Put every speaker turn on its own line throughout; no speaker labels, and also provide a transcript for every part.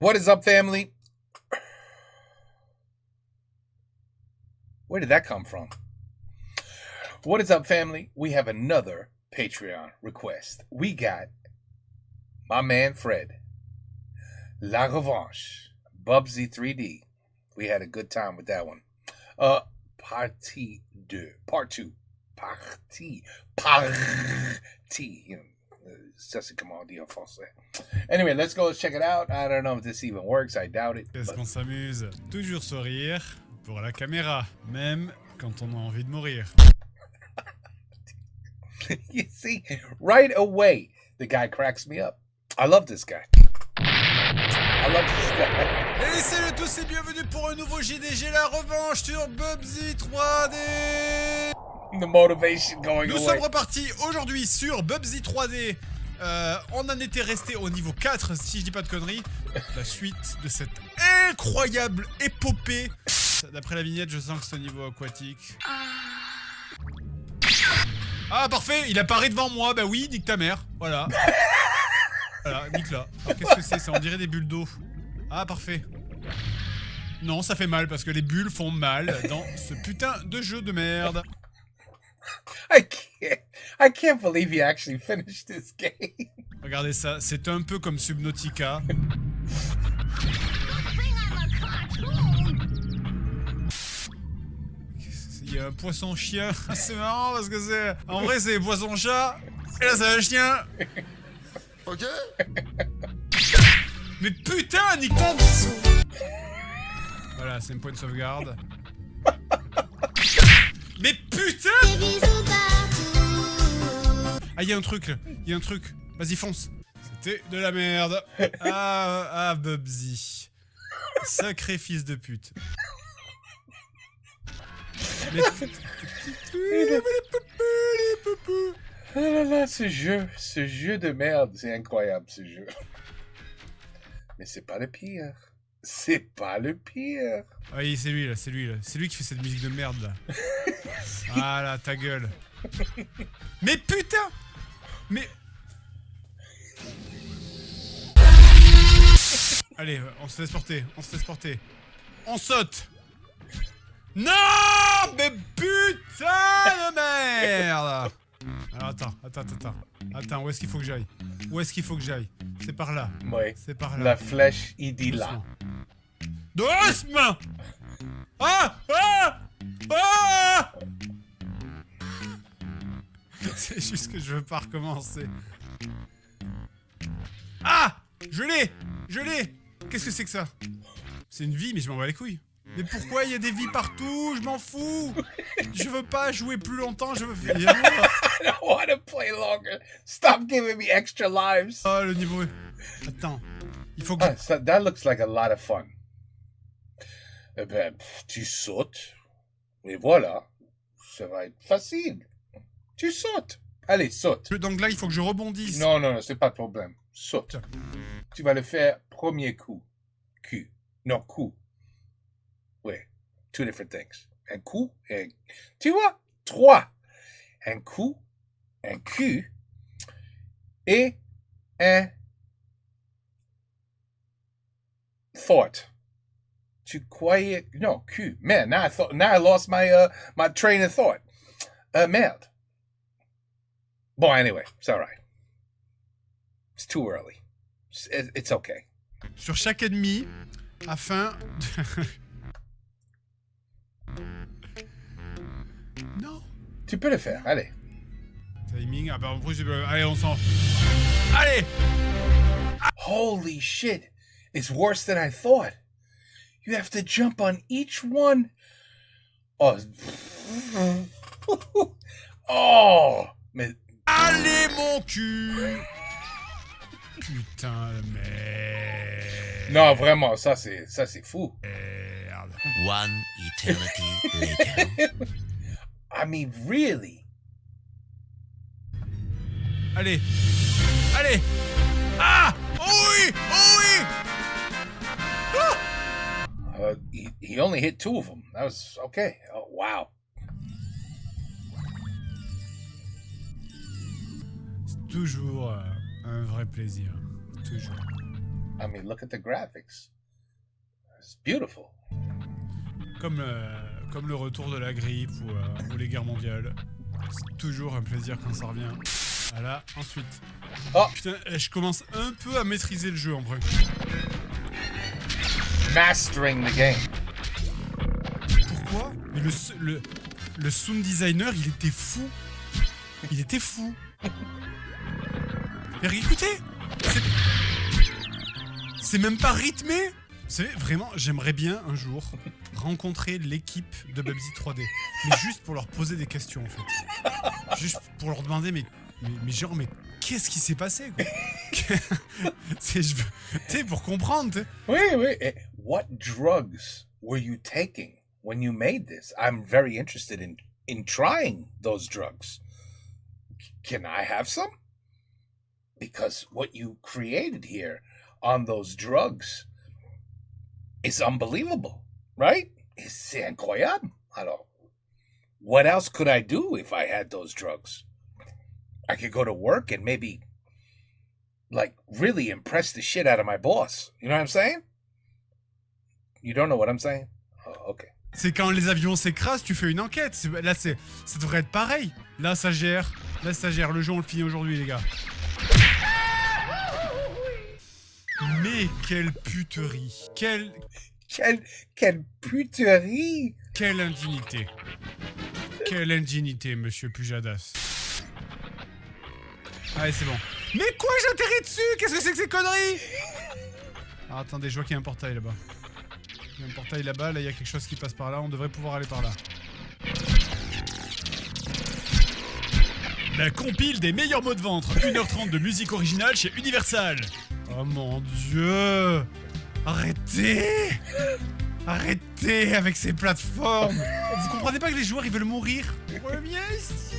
What is up, family? Where did that come from? What is up, family? We have another Patreon request. We got my man Fred, La Revanche, Bubsy 3D. We had a good time with that one. Partie 2. Part 2. Partie. You know, ça c'est comment on dit en français. Anyway, let's go. Let's check it out. I don't know if this even works. I doubt it.
Est-ce qu'on s'amuse? Toujours sourire pour la caméra, même quand on a envie de mourir.
You see, right away, the guy cracks me up. I love this guy.
Et salut à tous et bienvenue pour un nouveau JDG La Revanche sur Bubsy 3D.
The motivation going
Nous
away.
sommes repartis aujourd'hui sur Bubsy 3D. On en était resté au niveau 4, si je dis pas de conneries. La suite de cette incroyable épopée. D'après la vignette, je sens que c'est au niveau aquatique. Ah, parfait, il apparaît devant moi. Bah oui, nique ta mère. Voilà. Voilà, nique là. Alors qu'est-ce que c'est? Ça, on dirait des bulles d'eau. Ah, parfait. Non, ça fait mal parce que les bulles font mal dans ce putain de jeu de merde.
I can't believe he actually finished this game.
Regardez ça, c'est un peu comme Subnautica. Il y a un poisson chien, c'est marrant parce que c'est... En vrai c'est poisson chat, et là c'est un chien.
Ok.
Mais putain, nique... Voilà, c'est un point de sauvegarde. Mais putain! Ah, il y a un truc là, il y a un truc. Vas-y, fonce. C'était de la merde. Ah, Bubsy. Sacré fils de pute. Mais...
Ah là là, ce jeu de merde, c'est incroyable ce jeu. Mais c'est pas le pire. C'est pas le pire.
Oui, c'est lui là, c'est lui là. C'est lui qui fait cette musique de merde là. Ah là, ta gueule. Mais putain! Mais... Allez, on se laisse porter, on se laisse porter. On saute! Non! Mais putain de merde! Alors attends, où est-ce qu'il faut que j'aille? Où est-ce qu'il faut que j'aille? C'est par là.
Ouais.
C'est par là.
La flèche, il dit là.
Doucement! Ah! Ah! Ah! C'est juste que je veux pas recommencer. Ah! Je l'ai! Qu'est-ce que c'est que ça? C'est une vie, mais je m'en bats les couilles. Mais pourquoi il y a des vies partout? Je m'en fous! Je veux pas jouer plus longtemps, je veux finir.
I don't want to play longer. Stop giving me extra lives.
Ah, le niveau... Attends. Il faut que...
Ah, that looks like a lot of fun. Eh ben, tu sautes. Et voilà. Ça va être facile. Tu sautes. Allez, saute.
Donc là, il faut que je rebondisse.
Non, c'est pas de problème. Saute. Tu vas le faire premier coup. Q. Non, coup. Ouais. Two different things. Un coup et... Tu vois? 3. Un coup, un Q et un thought. Tu croyais... Non, Q. Man, now I lost my train of thought. Merde. Bon, anyway, it's all right. It's too early. It's okay.
Sur chaque ennemi, afin de... Non.
Tu peux le faire, allez.
Timing, ah bah en plus, allez, on s'en... Allez!
Holy shit. It's worse than I thought. You have to jump on each one. Oh. Oh. Mais...
Allez, mon cul! Putain de merde.
Non, vraiment, ça c'est fou.
Merde.
One eternity later.
I mean, really?
Allez! Allez! Ah! Oh oui! Oh oui! Ah!
He only hit 2 of them. That was okay. Oh, wow.
C'est toujours un vrai plaisir. Toujours.
I mean, look at the graphics. It's beautiful.
Comme le retour de la grippe ou les guerres mondiales. C'est toujours un plaisir quand ça revient. Voilà, ensuite.
Oh.
Putain, je commence un peu à maîtriser le jeu en vrai.
Mastering the game.
Pourquoi? Mais le sound designer, il était fou. Il était fou. Mais écoutez, c'est même pas rythmé. Vous savez, vraiment, j'aimerais bien un jour rencontrer l'équipe de Bubsy 3D. Mais juste pour leur poser des questions, en fait. Juste pour leur demander, mais qu'est-ce qui s'est passé, quoi? Tu sais, pour comprendre, tu sais.
Oui. What drugs were you taking when you made this? I'm very interested in trying those drugs. Can I have some? Because what you created here on those drugs is unbelievable, right? C'est incroyable. Alors, what else could I do if I had those drugs? I could go to work and maybe, like, really impress the shit out of my boss. You know what I'm saying? You don't know what I'm saying? Oh, okay.
C'est quand les avions s'écrasent, tu fais une enquête. Là, ça devrait être pareil. Là, ça gère. Le jeu, on le finit aujourd'hui, les gars. Mais quelle puterie. Quelle
puterie.
Quelle indignité. Quelle indignité, monsieur Pujadas. Allez, c'est bon. Mais quoi, j'atterris dessus? Qu'est-ce que c'est que ces conneries? Ah, attendez, je vois qu'il y a un portail là-bas. Il y a un portail là-bas, là, il y a quelque chose qui passe par là. On devrait pouvoir aller par là. La compile des meilleurs mots de ventre. 1h30 de musique originale chez Universal. Oh mon dieu. Arrêtez. Arrêtez avec ces plateformes. Vous comprenez pas que les joueurs ils veulent mourir? On revient ici.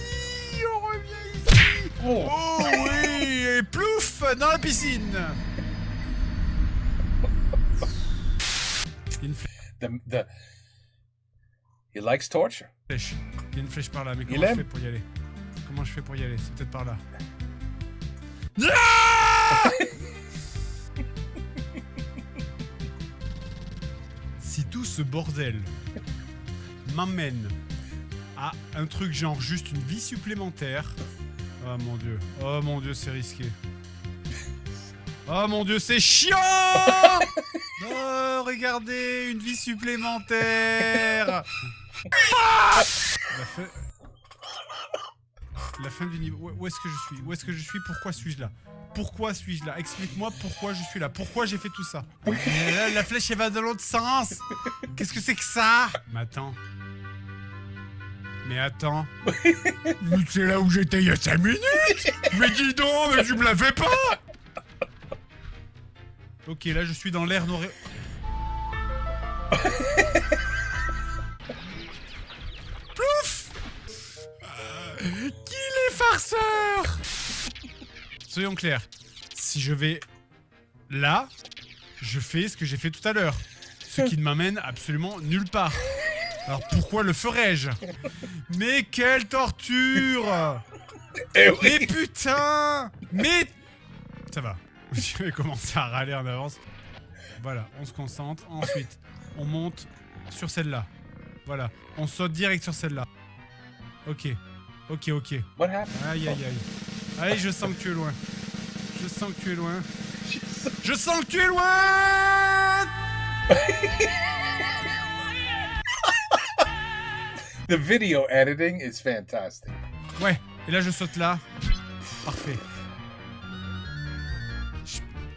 On revient ici. Oh oui. Et plouf dans la piscine. Il y a une flèche.
He likes torture.
Il y a une flèche par là, mais comment je fais pour y aller? Comment je fais pour y aller? C'est peut-être par là. Si tout ce bordel m'amène à un truc genre juste une vie supplémentaire... Oh mon dieu, c'est risqué. Oh mon dieu, c'est chiant. Oh, regardez, une vie supplémentaire. La fin du niveau. Où est-ce que je suis? Où est-ce que je suis? Pourquoi suis-je là? Pourquoi suis-je là? Explique-moi pourquoi je suis là. Pourquoi j'ai fait tout ça? Mais là, la flèche elle va dans l'autre sens. Qu'est-ce que c'est que ça? Mais attends. Mais c'est là où j'étais il y a 5 minutes. Mais dis donc, mais tu me la fais pas. Ok, là je suis dans l'air noir. Plouf. Qu'il est farceur. Soyons clairs. Si je vais là, je fais ce que j'ai fait tout à l'heure. Ce qui ne m'amène absolument nulle part. Alors pourquoi le ferais-je? Mais quelle torture! Mais putain! Mais... Ça va. Je vais commencer à râler en avance. Voilà, on se concentre. Ensuite, on monte sur celle-là. Voilà, on saute direct sur celle-là. Ok.
What happened?
Aïe. Allez, je sens que tu es loin. Je sens que tu es loin!
The video editing is fantastic.
Ouais, et là je saute là. Parfait.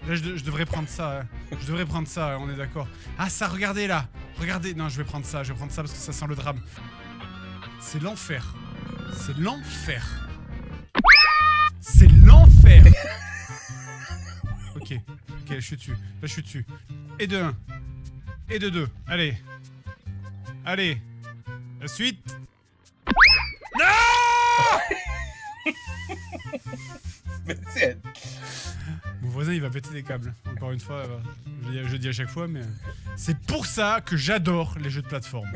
Là je devrais prendre ça. Hein. Je devrais prendre ça, hein, on est d'accord. Ah ça, regardez là. Regardez. Non, je vais prendre ça parce que ça sent le drame. C'est l'enfer. C'est l'enfer. C'est l'enfer. Ok, je suis dessus. Là je suis dessus. Et de 1. Et de 2. Allez. La suite. Non. Mon voisin il va péter des câbles. Encore une fois, je dis à chaque fois, mais c'est pour ça que j'adore les jeux de plateforme.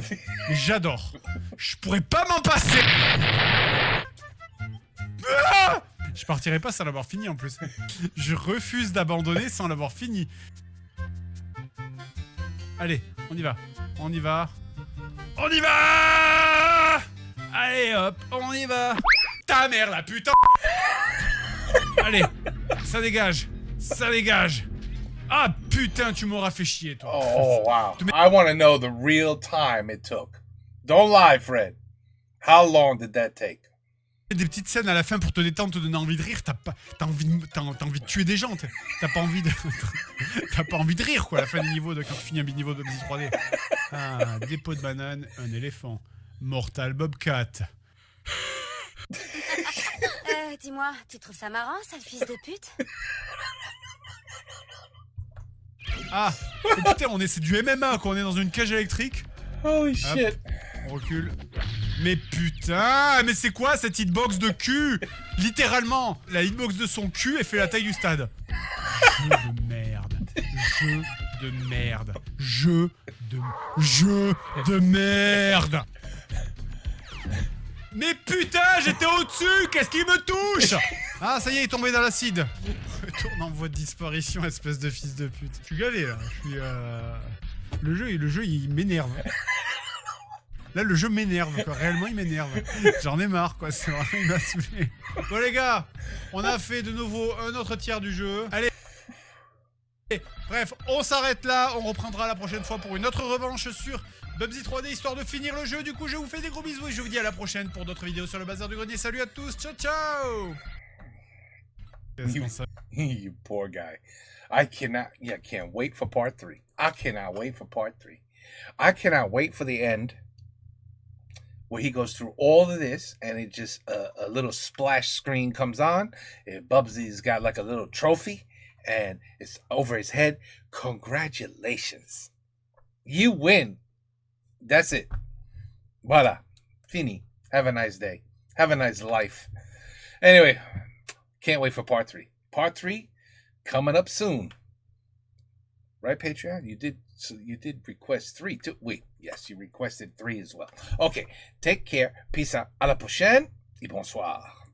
Mais j'adore. Je pourrais pas m'en passer. Je partirai pas sans l'avoir fini en plus. Je refuse d'abandonner sans l'avoir fini. Allez, on y va. On y va. On y va. Allez, hop, on y va. Ta mère, la putain. Allez, ça dégage. Ça dégage. Ah, putain, tu m'auras fait chier, toi.
Oh, wow. I want to know the real time it took. Don't lie, Fred. How long did that take?
Des petites scènes à la fin pour te détendre, te donner envie de rire, t'as envie de tuer des gens, t'as pas envie de rire quoi à la fin du niveau quand tu finis un niveau de Bubsy 3D. Ah, dépôt de banane, un éléphant, Mortal Bobcat.
Dis-moi, tu trouves ça marrant, sale fils de pute?
Ah, oh, putain, c'est du MMA quoi, on est dans une cage électrique.
Holy
Hop,
shit.
on recule. Mais putain, mais c'est quoi cette hitbox de cul? Littéralement, la hitbox de son cul, elle fait la taille du stade. Jeu de merde. Jeu de merde. Jeu de merde. Mais putain, j'étais au-dessus, qu'est-ce qui me touche? Ah, ça y est, il est tombé dans l'acide. Retourne en voie de disparition, espèce de fils de pute. Je suis gavé là, Le jeu, il m'énerve. Là, le jeu m'énerve, quoi. Réellement, il m'énerve. J'en ai marre, quoi. C'est vraiment, il m'a saoulé. Bon, les gars, on a fait de nouveau un autre tiers du jeu. Allez. Bref, on s'arrête là. On reprendra la prochaine fois pour une autre revanche sur Bubsy 3D, histoire de finir le jeu. Du coup, je vous fais des gros bisous et je vous dis à la prochaine pour d'autres vidéos sur le bazar du grenier. Salut à tous. Ciao, ciao.
You poor guy. I can't wait for part 3. I cannot wait for part 3. I cannot wait for the end, where he goes through all of this, and it just a little splash screen comes on. Bubsy's got like a little trophy, and it's over his head. Congratulations, you win. That's it. Voila, fini. Have a nice day. Have a nice life. Anyway, can't wait for part 3. Part 3 coming up soon. Right, Patreon? You did request 3 too. Wait, yes, you requested 3 as well. Okay, take care. Peace out. À la prochaine et bonsoir.